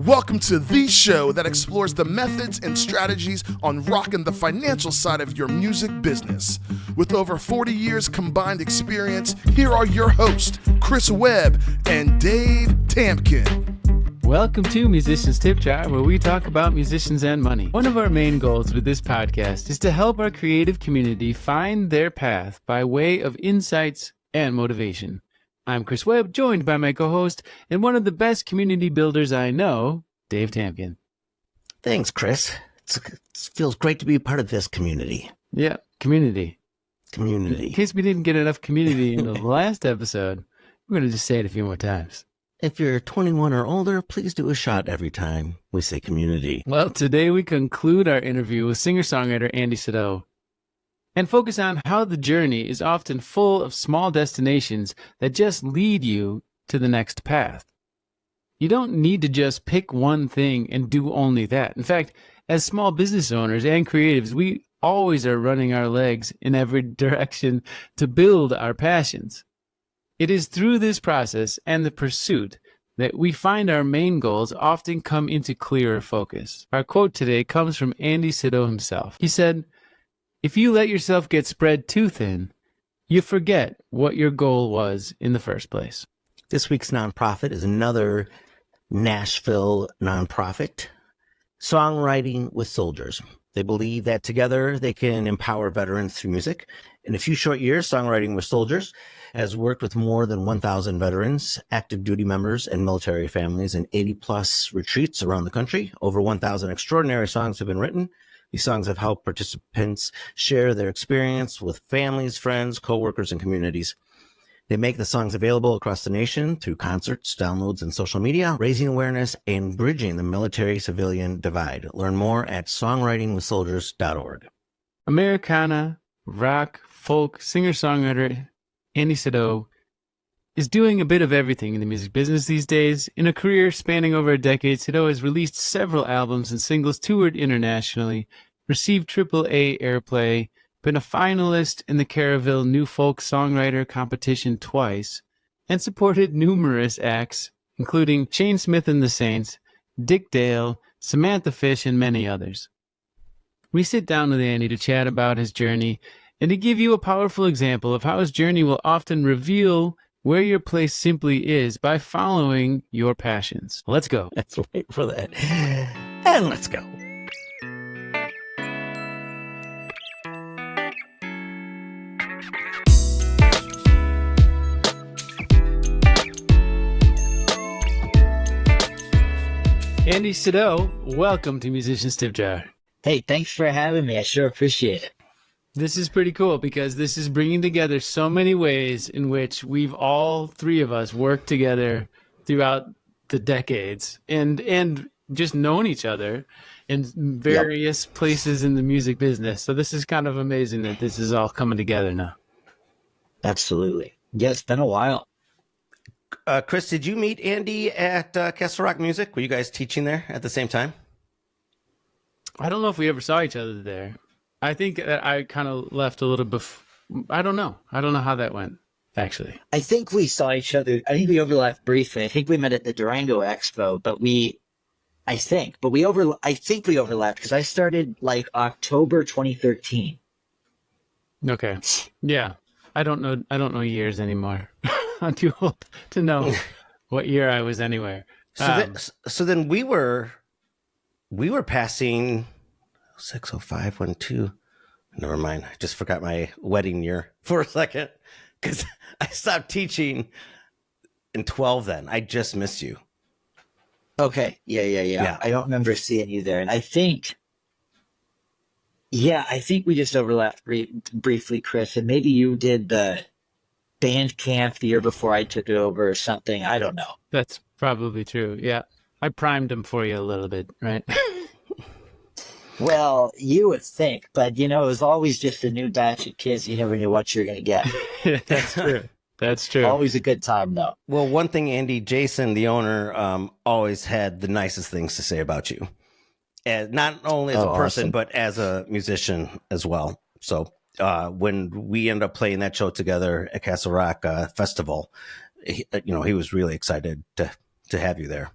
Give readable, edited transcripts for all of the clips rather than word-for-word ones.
Welcome to the show that explores the methods and strategies on rocking the financial side of your music business. With over 40 years combined experience, here are your hosts, Chris Webb and Dave Tampkin. Welcome to Musicians Tip Jar, where we talk about musicians and money. One of our main goals with this podcast is to help our creative community find their path by way of insights and motivation. I'm Chris Webb, joined by my co-host and one of the best community builders I know, Dave Tampkin. Thanks, Chris. It feels great to be a part of this community. Yeah, community. Community. In case we didn't get enough community in the last episode, we're going to just say it a few more times. If you're 21 or older, please do a shot every time we say community. Well, today we conclude our interview with singer-songwriter Andy Sydow and focus on how the journey is often full of small destinations that just lead you to the next path. You don't need to just pick one thing and do only that. In fact, as small business owners and creatives, we always are running our legs in every direction to build our passions. It is through this process and the pursuit that we find our main goals often come into clearer focus. Our quote today comes from Andy Sydow himself. He said, "If you let yourself get spread too thin, you forget what your goal was in the first place." This week's nonprofit is another Nashville nonprofit, Songwriting with Soldiers. They believe that together they can empower veterans through music. In a few short years, Songwriting with Soldiers has worked with more than 1,000 veterans, active duty members, and military families in 80-plus retreats around the country. Over 1,000 extraordinary songs have been written. These songs have helped participants share their experience with families, friends, coworkers, and communities. They make the songs available across the nation through concerts, downloads, and social media, raising awareness and bridging the military-civilian divide. Learn more at songwritingwithsoldiers.org. Americana, rock, folk, singer-songwriter Andy Sydow is doing a bit of everything in the music business these days. In a career spanning over a decade, Sydow has released several albums and singles, toured internationally, received AAA airplay, been a finalist in the Caraville New Folk Songwriter Competition twice, and supported numerous acts, including Shane Smith and the Saints, Dick Dale, Samantha Fish, and many others. We sit down with Andy to chat about his journey and to give you a powerful example of how his journey will often reveal where your place simply is by following your passions. Let's go. Let's wait for that. And let's go. Andy Sydow, welcome to Musicians Tip Jar. Hey, thanks for having me. I sure appreciate it. This is pretty cool because this is bringing together so many ways in which we've all three of us worked together throughout the decades and just known each other in various places in the music business. So this is kind of amazing that this is all coming together now. Absolutely. Yeah, it's been a while. Chris, did you meet Andy at Castle Rock Music? Were you guys teaching there at the same time? I don't know if we ever saw each other there. I think that I kind of left a little I don't know. I don't know how that went, actually. I think we saw each other. I think we overlapped briefly. I think we met at the Durango Expo, but I think we overlapped because I started like October 2013. Okay. Yeah. I don't know years anymore. I'm too old to know what year I was anywhere. So then we were passing 60512. Never mind. I just forgot my wedding year for a second because I stopped teaching in 12 then. I just missed you. Okay. Yeah. I don't remember seeing you there. And I think we just overlapped briefly, Chris. And maybe you did the band camp the year before I took it over or something. I don't know. That's probably true. Yeah. I primed them for you a little bit, right? Well, you would think, but it was always just a new batch of kids. You never knew what you're going to get. That's true. That's true. Always a good time, though. Well, one thing, Andy, Jason, the owner, always had the nicest things to say about you. And not only as a person, awesome, but as a musician as well. So when we ended up playing that show together at Castle Rock Festival, he was really excited to have you there.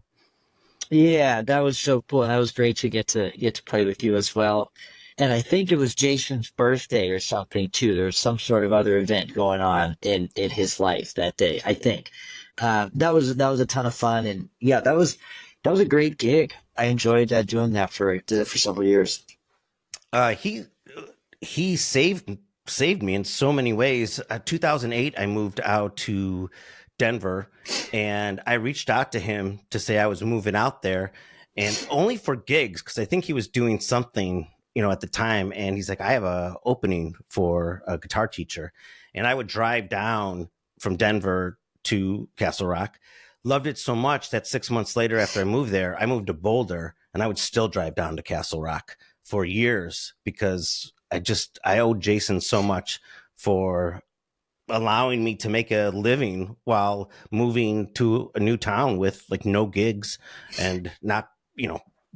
Yeah, that was so cool. That was great to get to play with you as well. And I think it was Jason's birthday or something too. There was some sort of other event going on in his life that day, I think. That was a ton of fun, and yeah, that was a great gig. I enjoyed doing that did it for several years. He saved me in so many ways. 2008, I moved out to Denver, and I reached out to him to say I was moving out there, and only for gigs, because I think he was doing something, at the time. And he's like, I have a opening for a guitar teacher, and I would drive down from Denver to Castle Rock. Loved it so much that 6 months later, after I moved there, I moved to Boulder, and I would still drive down to Castle Rock for years, because I owed Jason so much for allowing me to make a living while moving to a new town with like no gigs, and not,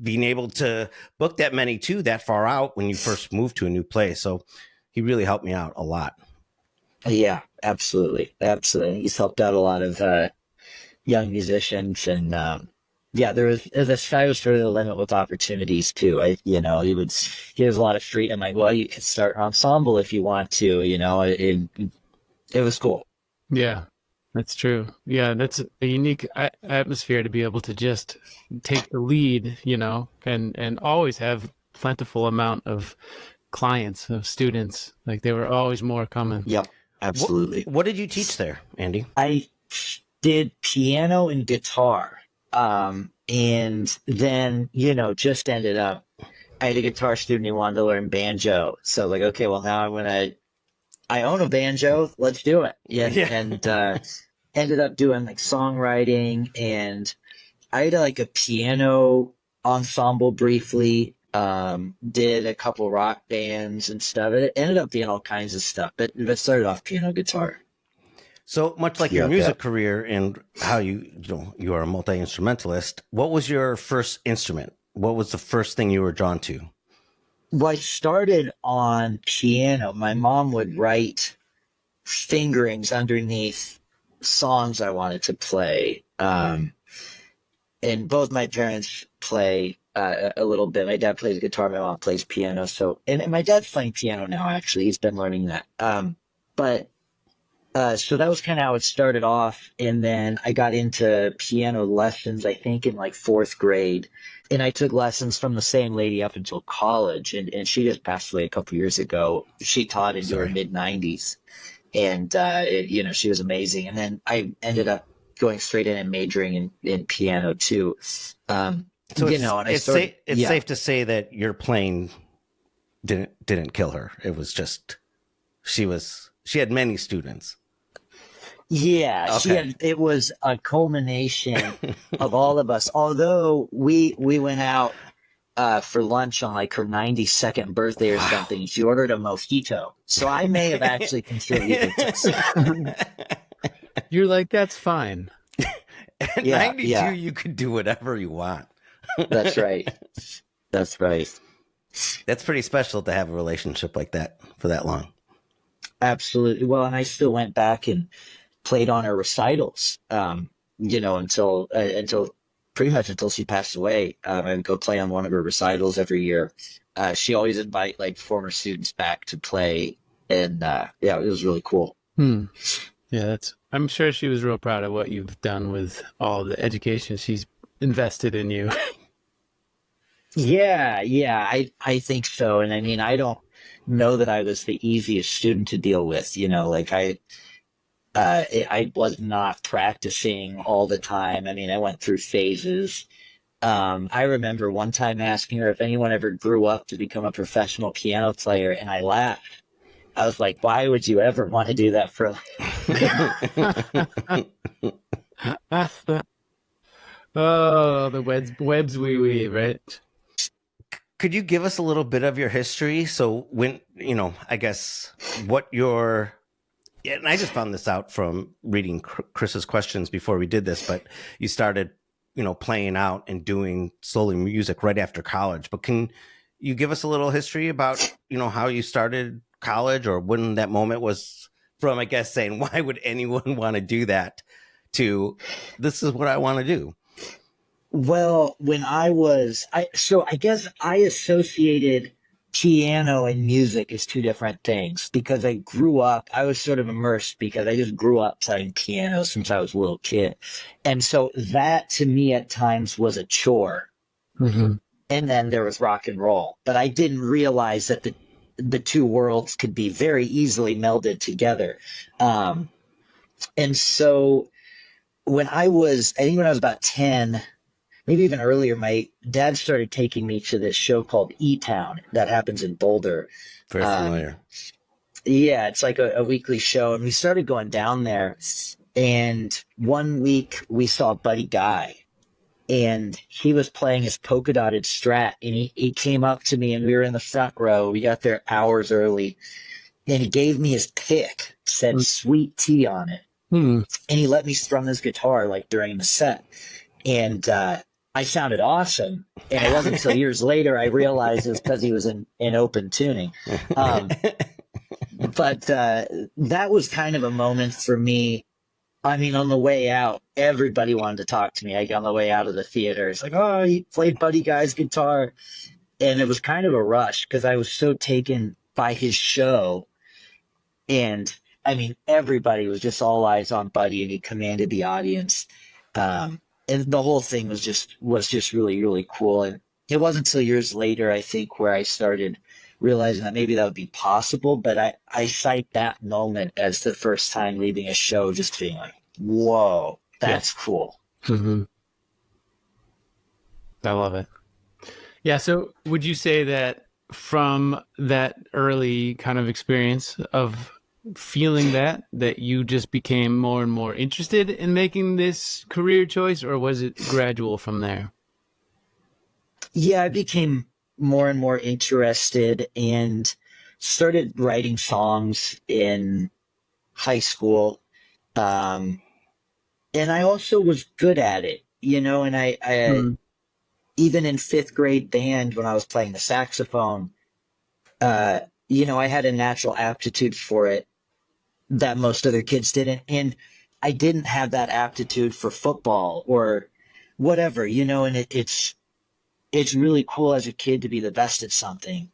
being able to book that many too, that far out when you first move to a new place. So he really helped me out a lot. Yeah, absolutely, absolutely. He's helped out a lot of young musicians, and yeah, the sky was sort of the limit with opportunities too. He was a lot of street. I'm like, well, you can start an ensemble if you want to. It was cool. Yeah, that's true. Yeah, that's a unique atmosphere to be able to just take the lead, and always have plentiful amount of clients, of students. Like, there were always more coming. Yep, absolutely. What did you teach there, Andy? I did piano and guitar. And then, just ended up, I had a guitar student who wanted to learn banjo. So like, okay, well now I own a banjo. Let's do it. Yeah. And, ended up doing like songwriting, and I had like a piano ensemble briefly, did a couple rock bands and stuff. It ended up being all kinds of stuff, but it started off piano, guitar. So much like your music career and how you are a multi-instrumentalist, what was your first instrument? What was the first thing you were drawn to? Well, I started on piano. My mom would write fingerings underneath songs I wanted to play. And both my parents play a little bit. My dad plays guitar, my mom plays piano. So, and my dad's playing piano now, actually. He's been learning that. So that was kind of how it started off. And then I got into piano lessons, I think in like fourth grade. And I took lessons from the same lady up until college. And she just passed away a couple years ago. She taught into her mid-90s. And, she was amazing. And then I ended up going straight in and majoring in piano too. So it's safe to say that your playing didn't kill her. It was just, she had many students. Yeah, okay. It was a culmination of all of us. Although we went out for lunch on like her 92nd birthday or something. She ordered a mojito. So I may have actually contributed to some. You're like, that's fine. At 92, you could do whatever you want. That's right. That's right. That's pretty special to have a relationship like that for that long. Absolutely. Well, and I still went back and played on her recitals, until pretty much until she passed away. I would go play on one of her recitals every year. She always invite like former students back to play, and it was really cool. Yeah, I'm sure she was real proud of what you've done with all the education she's invested in you. Yeah, I think so. And I mean, I don't know that I was the easiest student to deal with. I was not practicing all the time. I mean, I went through phases. I remember one time asking her if anyone ever grew up to become a professional piano player, and I laughed. I was like, why would you ever want to do that for Oh, the webs we weave, right? Could you give us a little bit of your history? So when, I guess and I just found this out from reading Chris's questions before we did this, but you started, playing out and doing solely music right after college. But can you give us a little history about, how you started college, or when that moment was from, I guess, saying, why would anyone want to do that, to this is what I want to do? Well, when I guess I associated piano and music as two different things because I was sort of immersed because I just grew up playing piano since I was a little kid. And so that to me at times was a chore. Mm-hmm. And then there was rock and roll, but I didn't realize that the two worlds could be very easily melded together. And so I think when I was about 10, maybe even earlier, my dad started taking me to this show called E-Town that happens in Boulder. Very familiar. Yeah, it's like a weekly show. And we started going down there. And one week we saw Buddy Guy. And he was playing his polka dotted Strat. And he came up to me and we were in the front row. We got there hours early. And he gave me his pick, said Sweet Tea on it. And he let me strum his guitar like during the set. And I sounded awesome. And it wasn't until years later I realized it was because he was in open tuning. But that was kind of a moment for me. I mean, on the way out, everybody wanted to talk to me. On the way out of the theater, it's like, oh, he played Buddy Guy's guitar. And it was kind of a rush because I was so taken by his show. And I mean, everybody was just all eyes on Buddy and he commanded the audience. And the whole thing was just really, really cool. And it wasn't until years later, I think, where I started realizing that maybe that would be possible. But I cite that moment as the first time leaving a show, just being like, whoa, that's cool. Mm-hmm. I love it. Yeah. So would you say that from that early kind of experience of feeling that you just became more and more interested in making this career choice, or was it gradual from there? Yeah, I became more and more interested and started writing songs in high school. And I also was good at it, and I even in fifth grade band, when I was playing the saxophone, I had a natural aptitude for it that most other kids didn't. And I didn't have that aptitude for football or whatever, and it's really cool as a kid to be the best at something.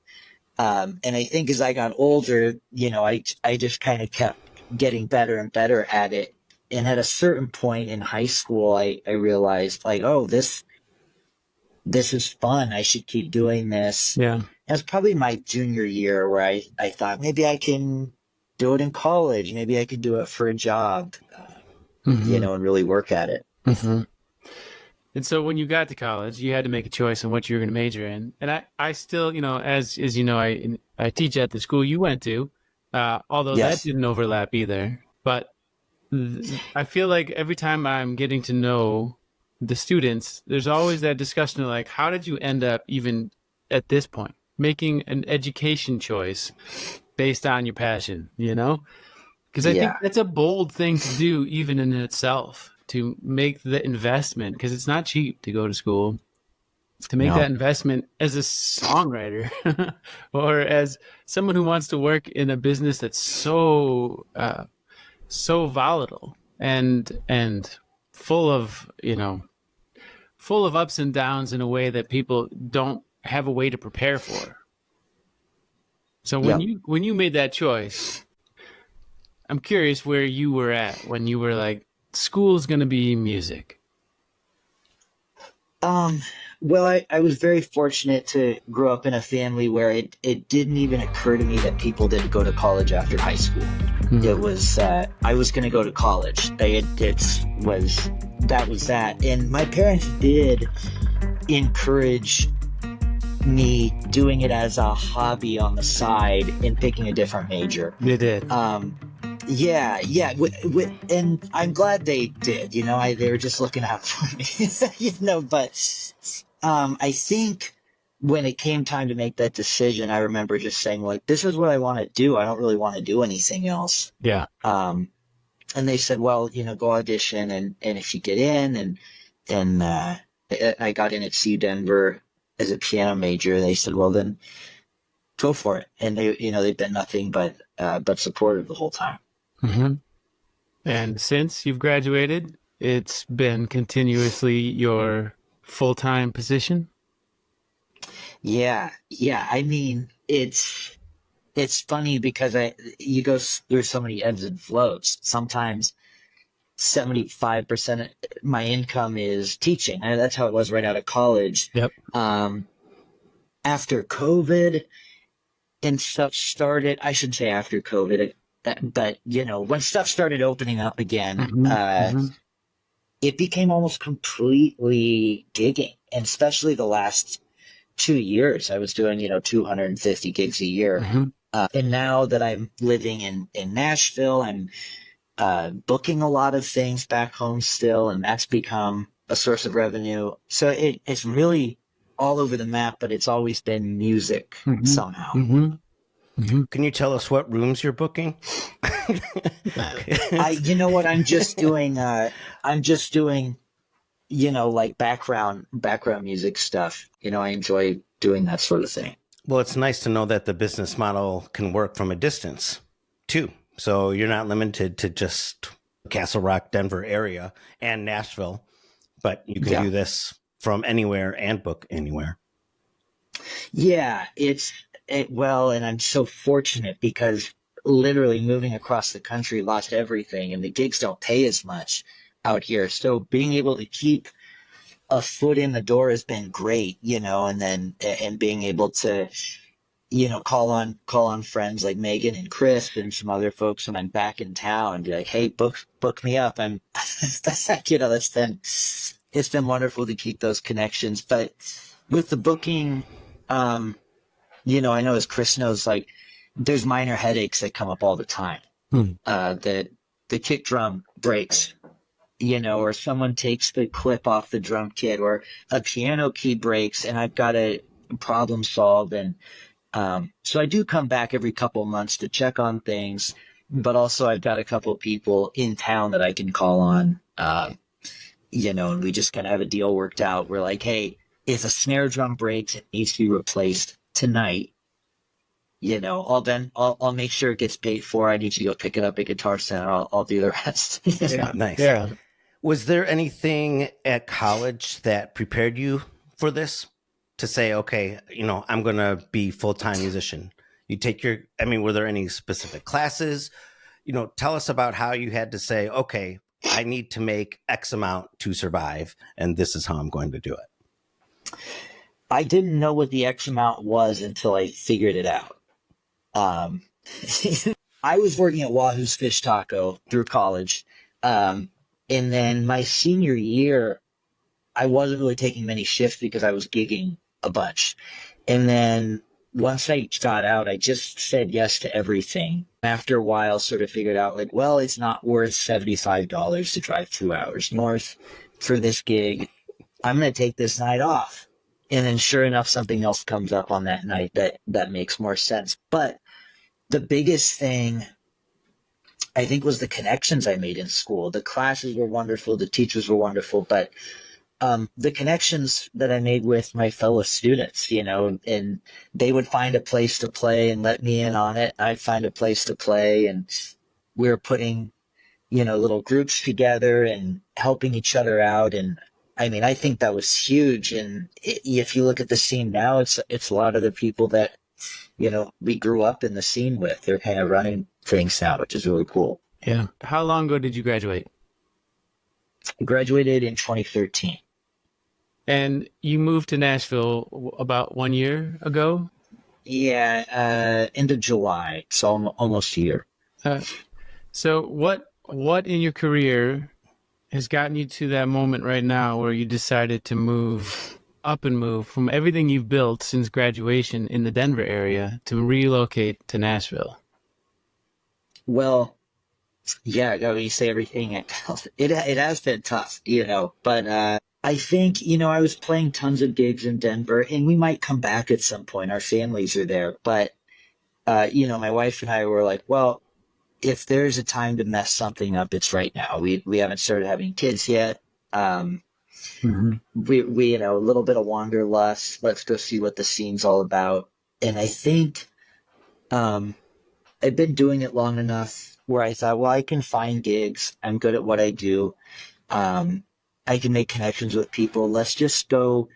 And I think as I got older, I just kind of kept getting better and better at it. And at a certain point in high school, I realized like, oh, this is fun. I should keep doing this. Yeah. That's probably my junior year where I thought maybe I can do it in college. Maybe I could do it for a job, and really work at it. Mm-hmm. And so when you got to college, you had to make a choice on what you were going to major in. And I still, as you know, I teach at the school you went to, although Yes. that didn't overlap either. But I feel like every time I'm getting to know the students, there's always that discussion of like, how did you end up even at this point making an education choice based on your passion, Because I think that's a bold thing to do even in itself, to make the investment, because it's not cheap to go to school, to make that investment as a songwriter or as someone who wants to work in a business that's so volatile and full of ups and downs in a way that people don't have a way to prepare for. So when you made that choice, I'm curious where you were at when you were like, school's going to be music. Well, I was very fortunate to grow up in a family where it didn't even occur to me that people didn't go to college after high school. Mm-hmm. It was, I was going to go to college. That was that. And my parents did encourage me doing it as a hobby on the side and picking a different major. They did. Yeah. And I'm glad they did, they were just looking out for me, but, I think when it came time to make that decision, I remember just saying like, this is what I want to do. I don't really want to do anything else. Yeah. And they said, well, go audition and if you get in and I got in at CU Denver as a piano major. They said, well, then go for it. And they've been nothing but supportive the whole time. Mm-hmm. And since you've graduated, it's been continuously your full-time position? Yeah, yeah. I mean, it's funny because you go through so many ebbs and flows. Sometimes 75% of my income is teaching. And that's how it was right out of college. Yep. After COVID and stuff started, I should say after COVID, but when stuff started opening up again, it became almost completely gigging, and especially the last 2 years, I was doing 250 gigs a year. And now that I'm living in Nashville, I'm booking a lot of things back home still, and that's become a source of revenue. So it's really all over the map, but it's always been music somehow. Can you tell us what rooms you're booking? You know what? I'm just doing, like background music stuff. I enjoy doing that sort of thing. Well, it's nice to know that the business model can work from a distance too. So you're not limited to just Castle Rock, Denver area and Nashville, but you can do this from anywhere and book anywhere. Yeah, well, and I'm so fortunate because literally moving across the country lost everything, and the gigs don't pay as much out here. So being able to keep a foot in the door has been great, and being able to, call on friends like Megan and Chris and some other folks when I'm back in town and be like, hey, book me up. It's been wonderful to keep those connections. But with the booking, I know as Chris knows, like there's minor headaches that come up all the time. The kick drum breaks, or someone takes the clip off the drum kit, or a piano key breaks, and I've got to problem solve. And so I do come back every couple months to check on things, but also I've got a couple people in town that I can call on, and we just kind of have a deal worked out. We're like, hey, if a snare drum breaks, it needs to be replaced tonight. I'll make sure it gets paid for. I need you to go pick it up at Guitar Center. I'll do the rest. Yeah. Nice. Yeah. Was there anything at college that prepared you for this? To say, okay, I'm going to be full-time musician. Were there any specific classes? Tell us about how you had to say, okay, I need to make X amount to survive, and this is how I'm going to do it. I didn't know what the X amount was until I figured it out. I was working at Wahoo's Fish Taco through college. And then my senior year, I wasn't really taking many shifts because I was gigging a bunch. And then once I got out, I just said yes to everything. After a while, sort of figured out like, well, it's not worth $75 to drive 2 hours north for this gig. I'm going to take this night off. And then sure enough, something else comes up on that night that makes more sense. But the biggest thing, I think, was the connections I made in school. The classes were wonderful. The teachers were wonderful. But the connections that I made with my fellow students, and they would find a place to play and let me in on it. I'd find a place to play, and we were putting, little groups together and helping each other out. And I think that was huge. And if you look at the scene now, it's a lot of the people that, we grew up in the scene with. They're kind of running things now, which is really cool. Yeah. How long ago did you graduate? I graduated in 2013. And you moved to Nashville about 1 year ago? Yeah, end of July. So almost a year. So what in your career has gotten you to that moment right now where you decided to move from everything you've built since graduation in the Denver area to relocate to Nashville? Well, yeah, you say everything. It has been tough, but I think, I was playing tons of gigs in Denver, and we might come back at some point. Our families are there. But, my wife and I were like, well, if there's a time to mess something up, it's right now. We haven't started having kids yet. We a little bit of wanderlust. Let's go see what the scene's all about. And I think I've been doing it long enough where I thought, well, I can find gigs. I'm good at what I do. I can make connections with people. Let's go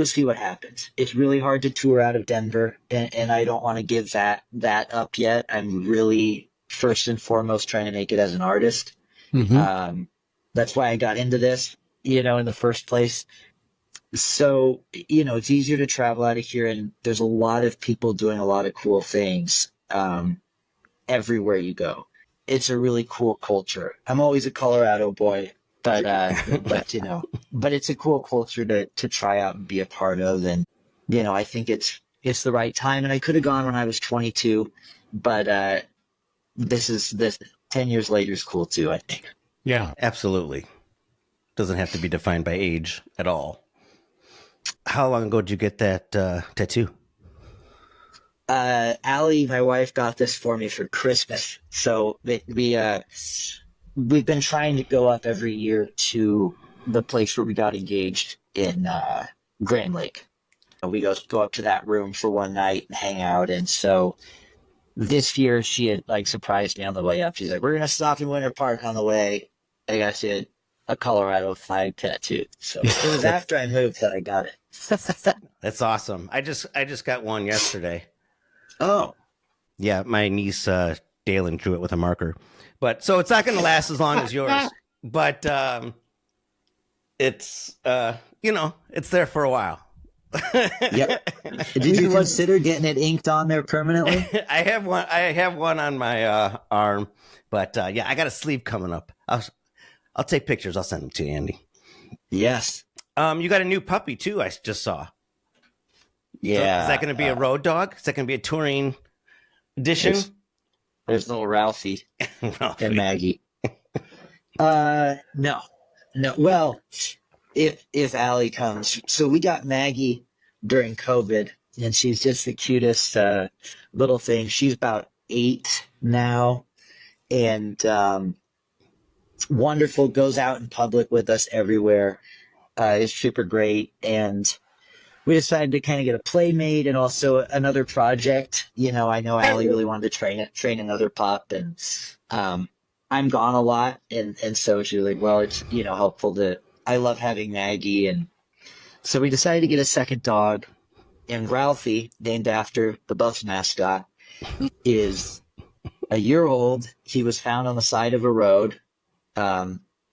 see what happens. It's really hard to tour out of Denver, and I don't want to give that up yet. I'm really first and foremost trying to make it as an artist. Mm-hmm. That's why I got into this, in the first place. So, it's easier to travel out of here, and there's a lot of people doing a lot of cool things everywhere you go. It's a really cool culture. I'm always a Colorado boy, but but it's a cool culture to try out and be a part of, and I think it's the right time. And I could have gone when I was 22, but this 10 years later is cool too, I think. Yeah. Absolutely. Doesn't have to be defined by age at all. How long ago did you get that tattoo? Allie, my wife, got this for me for Christmas. So we've been trying to go up every year to the place where we got engaged in Grand Lake. We go up to that room for one night and hang out. And so this year she had like surprised me on the way up. She's like, "We're gonna stop in Winter Park on the way." I got you a Colorado flag tattoo. So it was after I moved that I got it. That's awesome. I just got one yesterday. Oh, Yeah, my niece Dalen drew it with a marker, but so it's not going to last as long as yours. But it's it's there for a while. yep. Did you consider getting it inked on there permanently? I have one on my arm, but yeah, I got a sleeve coming up. I'll take pictures. I'll send them to you, Andy. Yes. You got a new puppy too. I just saw. Yeah. So is that going to be a road dog? Is that going to be a touring edition? There's little Ralphie Ralphie. and Maggie. No. Well, if Allie comes, so we got Maggie during COVID, and she's just the cutest little thing. She's about 8 now, and wonderful. Goes out in public with us everywhere. Is super great, and we decided to kind of get a playmate and also another project. I know Allie really wanted to train another pup, and I'm gone a lot, and so she was like, well, it's helpful to. I love having Maggie, and so we decided to get a second dog. And Ralphie, named after the Buffs mascot, is a year old. He was found on the side of a road.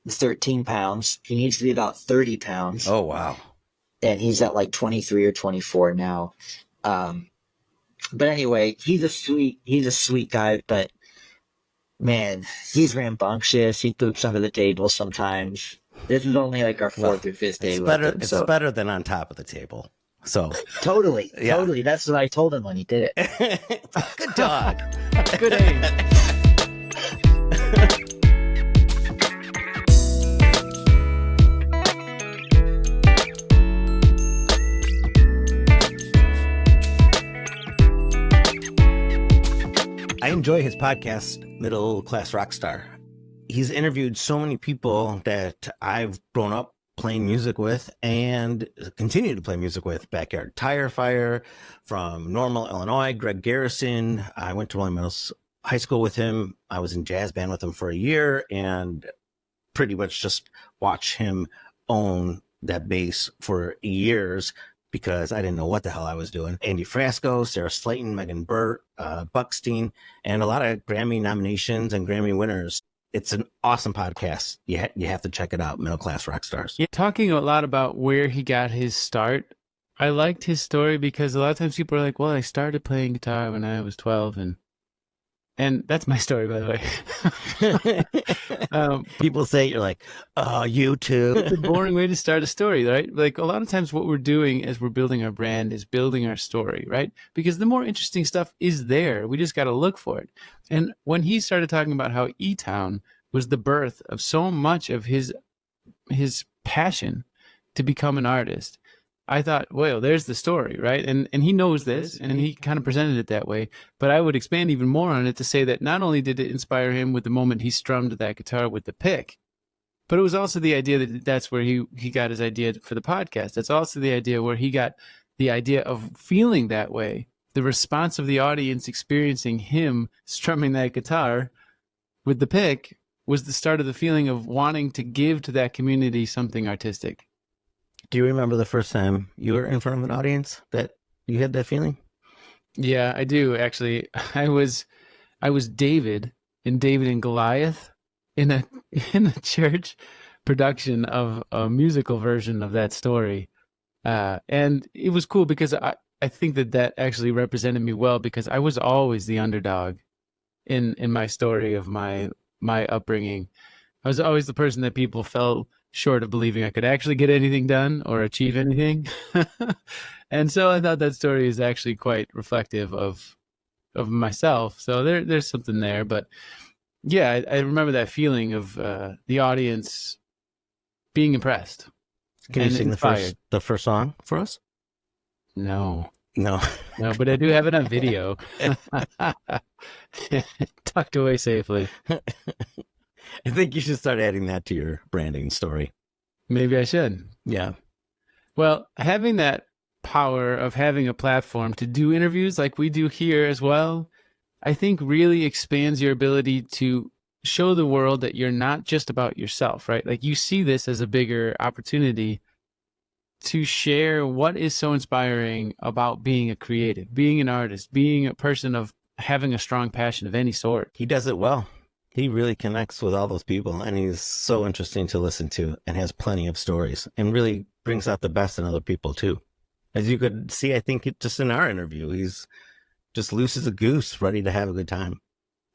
13 pounds. He needs to be about 30 pounds. Oh, wow. And he's at like 23 or 24 now. But anyway, he's a sweet guy, but man, he's rambunctious. He poops under the table sometimes. This is only like our fourth or fifth day. It's better than on top of the table. So totally. That's what I told him when he did it. Good dog. Good aim. I enjoy his podcast, Middle Class Rockstar. He's interviewed so many people that I've grown up playing music with and continue to play music with. Backyard Tire Fire from Normal, Illinois, Greg Garrison. I went to Rolling Meadows High School with him. I was in jazz band with him for a year and pretty much just watch him own that bass for years because I didn't know what the hell I was doing. Andy Frasco, Sarah Slayton, Megan Burt, Buckstein, and a lot of Grammy nominations and Grammy winners. It's an awesome podcast. You have to check it out, Middle Class Rockstars. Yeah, talking a lot about where he got his start. I liked his story because a lot of times people are like, well, I started playing guitar when I was 12 and that's my story, by the way. People say you're like, oh, you too. It's a boring way to start a story, right? Like a lot of times what we're doing as we're building our brand is building our story, right? Because the more interesting stuff is there. We just got to look for it. And when he started talking about how E-Town was the birth of so much of his passion to become an artist, I thought, well, there's the story, right? And he knows this, and he kind of presented it that way. But I would expand even more on it to say that not only did it inspire him with the moment he strummed that guitar with the pick, but it was also the idea that that's where he got his idea for the podcast. That's also the idea where he got the idea of feeling that way, the response of the audience experiencing him strumming that guitar with the pick was the start of the feeling of wanting to give to that community something artistic. Do you remember the first time you were in front of an audience that you had that feeling? Yeah, I do actually. I was David in David and Goliath in a church production of a musical version of that story. And it was cool because I think that actually represented me well, because I was always the underdog in my story of my upbringing. I was always the person that people fell short of believing I could actually get anything done or achieve anything. And so I thought that story is actually quite reflective of myself. So there's something there. But yeah, I remember that feeling of the audience being impressed. Can you and sing inspired. the first song for us? No, No. but I do have it on video. Tucked away safely. I think you should start adding that to your branding story. Maybe I should. Yeah. Well, having that power of having a platform to do interviews like we do here as well, I think really expands your ability to show the world that you're not just about yourself, right? Like you see this as a bigger opportunity to share what is so inspiring about being a creative, being an artist, being a person of having a strong passion of any sort. He does it well. He really connects with all those people, and he's so interesting to listen to and has plenty of stories and really brings out the best in other people too. As you could see, I think just in our interview, he's just loose as a goose, ready to have a good time.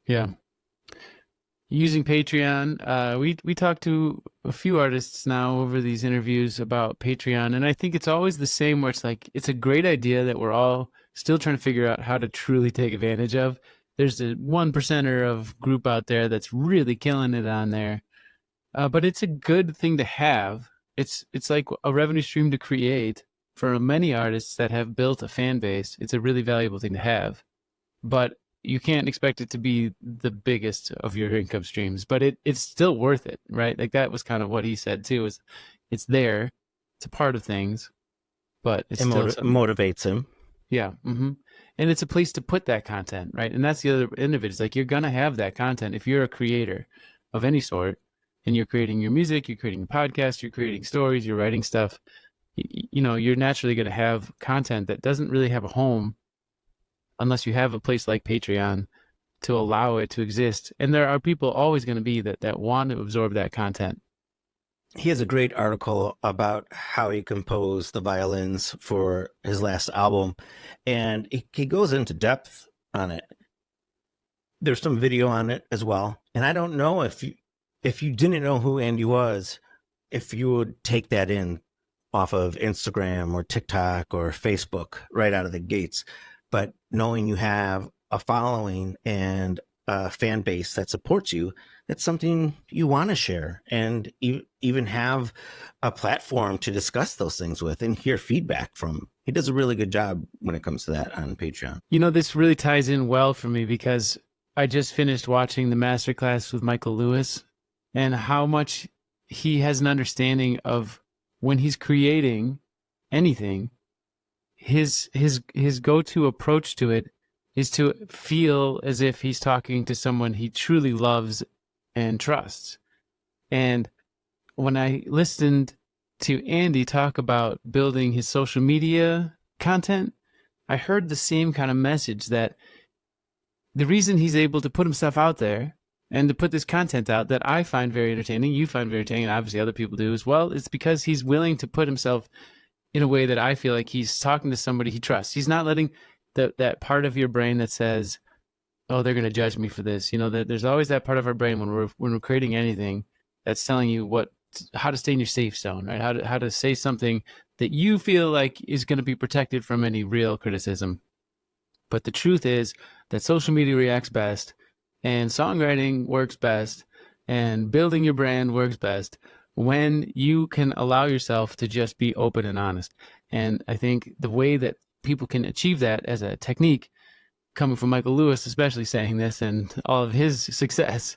Yeah. Using Patreon, we talked to a few artists now over these interviews about Patreon, and I think it's always the same, where it's like, it's a great idea that we're all still trying to figure out how to truly take advantage of. There's a 1%er of group out there that's really killing it on there, but it's a good thing to have. It's like a revenue stream to create for many artists that have built a fan base. It's a really valuable thing to have, but you can't expect it to be the biggest of your income streams, but it's still worth it, right? Like that was kind of what he said too, is it's there, it's a part of things, but it motivates him. Yeah. Mm-hmm. And it's a place to put that content, right? And that's the other end of it. It's like, you're going to have that content. If you're a creator of any sort and you're creating your music, you're creating a podcast, you're creating stories, you're writing stuff, you're naturally going to have content that doesn't really have a home unless you have a place like Patreon to allow it to exist. And there are people always going to be that want to absorb that content. He has a great article about how he composed the violins for his last album, and he goes into depth on it. There's some video on it as well. And I don't know if you didn't know who Andy was, if you would take that in off of Instagram or TikTok or Facebook right out of the gates. But knowing you have a following and a fan base that supports you, that's something you want to share, and even have a platform to discuss those things with and hear feedback from. He does a really good job when it comes to that on Patreon. This really ties in well for me, because I just finished watching the masterclass with Michael Lewis, and how much he has an understanding of when he's creating anything, his go-to approach to it is to feel as if he's talking to someone he truly loves and trusts. And when I listened to Andy talk about building his social media content, I heard the same kind of message, that the reason he's able to put himself out there and to put this content out that I find very entertaining, you find very entertaining, and obviously other people do as well, it's because he's willing to put himself in a way that I feel like he's talking to somebody he trusts. He's not letting that part of your brain that says, oh, they're going to judge me for this. There's always that part of our brain when we're creating anything that's telling you how to stay in your safe zone, right? How to say something that you feel like is going to be protected from any real criticism. But the truth is that social media reacts best, and songwriting works best, and building your brand works best when you can allow yourself to just be open and honest. And I think the way that people can achieve that as a technique, coming from Michael Lewis, especially saying this, and all of his success,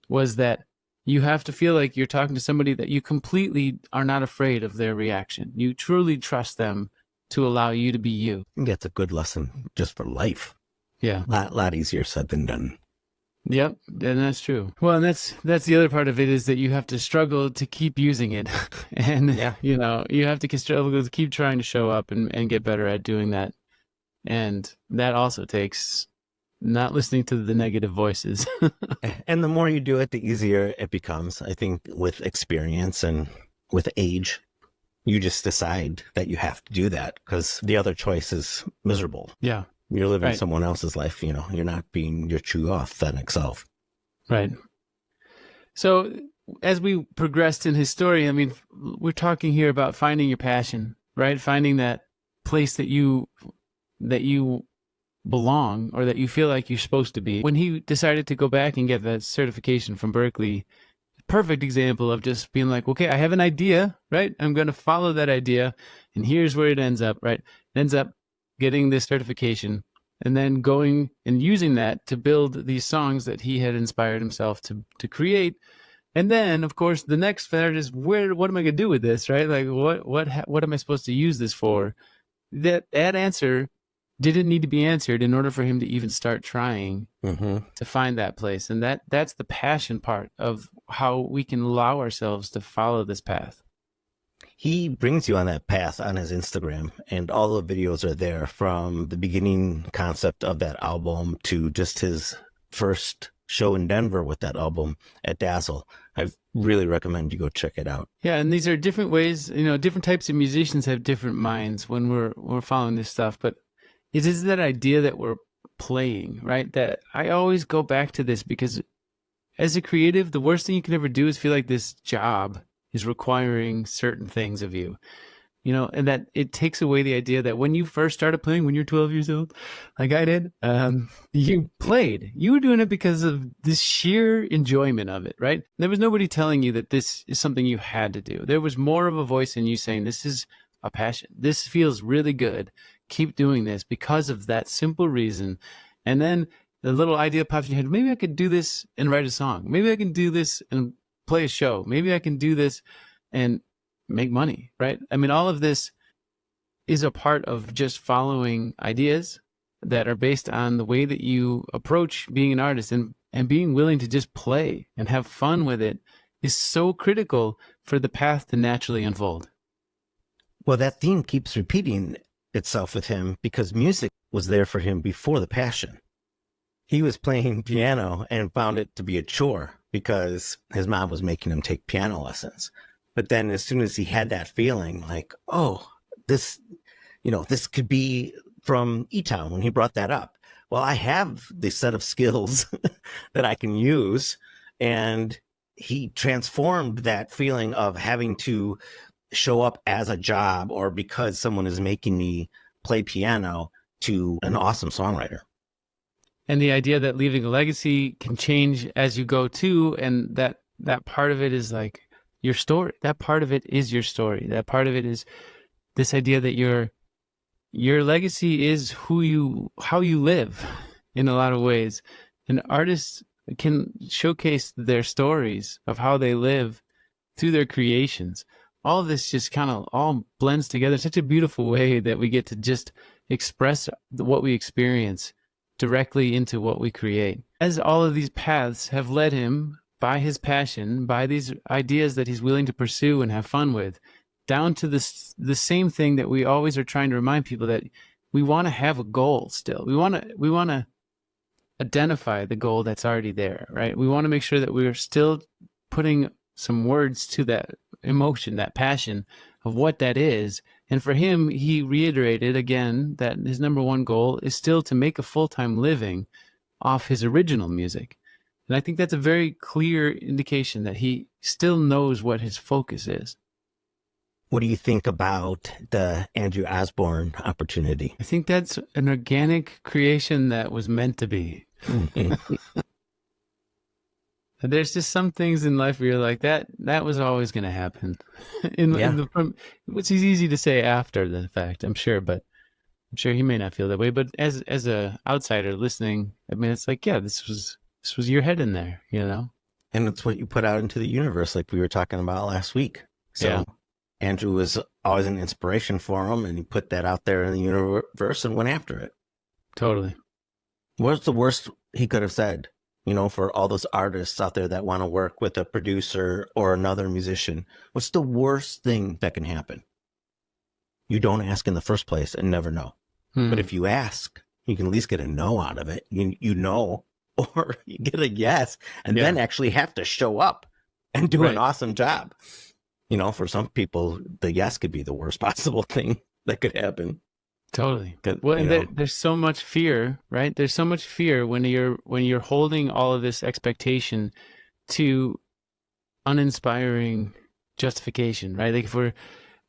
was that you have to feel like you're talking to somebody that you completely are not afraid of their reaction. You truly trust them to allow you to be you. I think that's a good lesson just for life. Yeah. A lot easier said than done. Yep, and that's true. Well, and that's the other part of it is that you have to struggle to keep using it, and Yeah. you have to struggle to keep trying to show up and get better at doing that, and that also takes not listening to the negative voices. And the more you do it, the easier it becomes. I think with experience and with age, you just decide that you have to do that because the other choice is miserable. Yeah, You're living right. someone else's life, you're not being your true authentic self. Right. So as we progressed in his story, I mean, we're talking here about finding your passion, right? Finding that place that you belong or that you feel like you're supposed to be. When he decided to go back and get that certification from Berkeley, perfect example of just being like, okay, I have an idea, right? I'm going to follow that idea, and here's where it ends up, right? It ends up getting this certification and then going and using that to build these songs that he had inspired himself to create. And then, of course, the next part is what am I going to do with this, right? Like, what am I supposed to use this for? That answer didn't need to be answered in order for him to even start trying to find that place. And that's the passion part of how we can allow ourselves to follow this path. He brings you on that path on his Instagram, and all the videos are there from the beginning concept of that album to just his first show in Denver with that album at Dazzle. I really recommend you go check it out. Yeah, and these are different ways, different types of musicians have different minds when we're following this stuff, but it is that idea that we're playing, right? That I always go back to this because as a creative, the worst thing you can ever do is feel like this job is requiring certain things of you, and that it takes away the idea that when you first started playing, when you're 12 years old, like I did, you played. You were doing it because of this sheer enjoyment of it, right? There was nobody telling you that this is something you had to do. There was more of a voice in you saying, this is a passion. This feels really good. Keep doing this because of that simple reason. And then the little idea pops in your head, maybe I could do this and write a song. Maybe I can do this and play a show. Maybe I can do this and make money, right? I mean, all of this is a part of just following ideas that are based on the way that you approach being an artist, and being willing to just play and have fun with it is so critical for the path to naturally unfold. Well, that theme keeps repeating itself with him because music was there for him before the passion. He was playing piano and found it to be a chore because his mom was making him take piano lessons. But then as soon as he had that feeling like, oh, this could be from E-Town when he brought that up. Well, I have this set of skills that I can use. And he transformed that feeling of having to show up as a job or because someone is making me play piano to an awesome songwriter. And the idea that leaving a legacy can change as you go too, and that part of it is like your story. That part of it is your story. That part of it is this idea that your legacy is how you live in a lot of ways. And artists can showcase their stories of how they live through their creations. All of this just kind of all blends together in such a beautiful way that we get to just express what we experience directly into what we create. As all of these paths have led him by his passion, by these ideas that he's willing to pursue and have fun with, down to the same thing that we always are trying to remind people, that we want to have a goal still. We want to identify the goal that's already there, right? We want to make sure that we're still putting some words to that emotion, that passion of what that is. And for him, he reiterated again that his number one goal is still to make a full-time living off his original music. And I think that's a very clear indication that he still knows what his focus is. What do you think about the Andrew Osborne opportunity? I think that's an organic creation that was meant to be. There's just some things in life where you're like, that was always going to happen. Which is easy to say after the fact, I'm sure, but I'm sure he may not feel that way. But as a outsider listening, I mean, it's like, yeah, this was your head in there, And it's what you put out into the universe, like we were talking about last week. So yeah. Andrew was always an inspiration for him, and he put that out there in the universe and went after it. Totally. What's the worst he could have said? for all those artists out there that want to work with a producer or another musician, what's the worst thing that can happen? You don't ask in the first place and never know. But if you ask, you can at least get a no out of it. You know, or you get a yes, and then actually have to show up and do an awesome job. For some people, the yes could be the worst possible thing that could happen. Totally. Well, and there's so much fear, right? There's so much fear when you're holding all of this expectation to uninspiring justification, right? Like if we're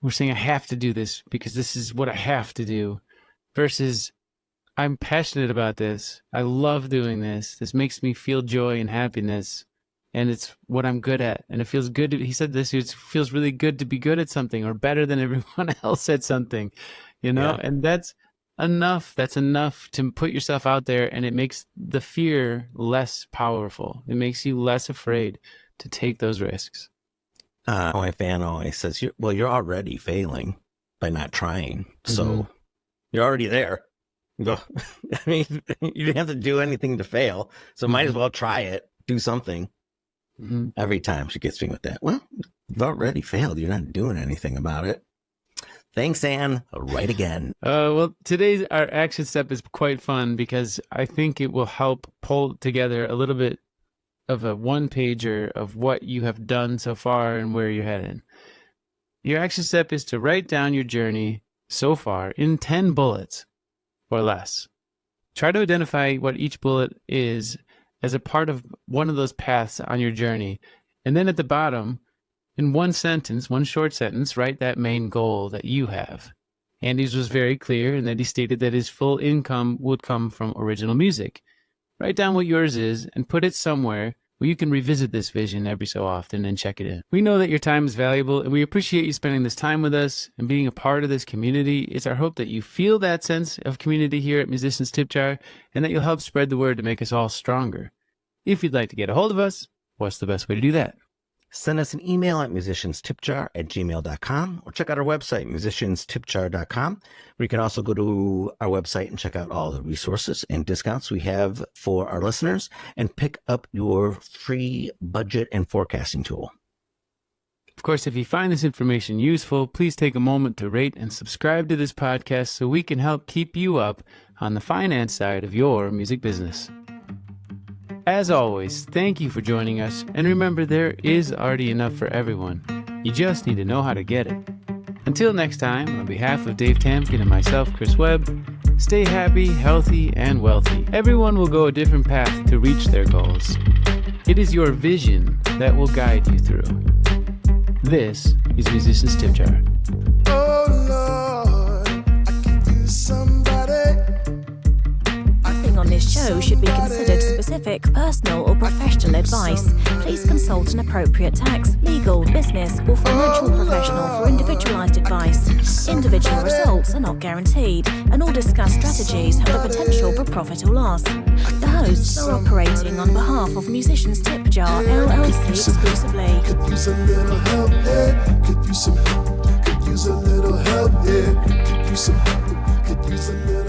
saying I have to do this because this is what I have to do, versus I'm passionate about this. I love doing this. This makes me feel joy and happiness, and it's what I'm good at. And it feels good. He said this. It feels really good to be good at something or better than everyone else at something. And that's enough. That's enough to put yourself out there, and it makes the fear less powerful. It makes you less afraid to take those risks. My fan always says, you're already failing by not trying. So you're already there. I mean, you didn't have to do anything to fail. So might as well try it. Do something. Every time she gets me with that. Well, you've already failed. You're not doing anything about it. Thanks, Ann. Right again. Well, today's our action step is quite fun because I think it will help pull together a little bit of a one-pager of what you have done so far and where you're headed. Your action step is to write down your journey so far in 10 bullets or less. Try to identify what each bullet is as a part of one of those paths on your journey. And then at the bottom, in one sentence, one short sentence, write that main goal that you have. Andy's was very clear in that he stated that his full income would come from original music. Write down what yours is and put it somewhere where you can revisit this vision every so often and check it in. We know that your time is valuable, and we appreciate you spending this time with us and being a part of this community. It's our hope that you feel that sense of community here at Musicians Tip Jar, and that you'll help spread the word to make us all stronger. If you'd like to get a hold of us, what's the best way to do that? Send us an email at musicianstipjar@gmail.com or check out our website, musicianstipjar.com, where you can also go to our website and check out all the resources and discounts we have for our listeners and pick up your free budget and forecasting tool. Of course, if you find this information useful, please take a moment to rate and subscribe to this podcast so we can help keep you up on the finance side of your music business. As always, thank you for joining us, and remember, there is already enough for everyone. You just need to know how to get it. Until next time, on behalf of Dave Tamkin and myself, Chris Webb, stay happy, healthy, and wealthy. Everyone will go a different path to reach their goals. It is your vision that will guide you through. This is Musicians Tip Jar. Oh Lord, I could use somebody. On this show should be considered specific, personal, or professional advice. Please consult an appropriate tax, legal, business, or financial professional for individualized advice. Individual results are not guaranteed, and all discussed strategies have the potential for profit or loss. The hosts are operating on behalf of Musicians Tip Jar LLC exclusively. Could use a little help here. Could use some help. Could use a little help here. Could use some help. Could use a little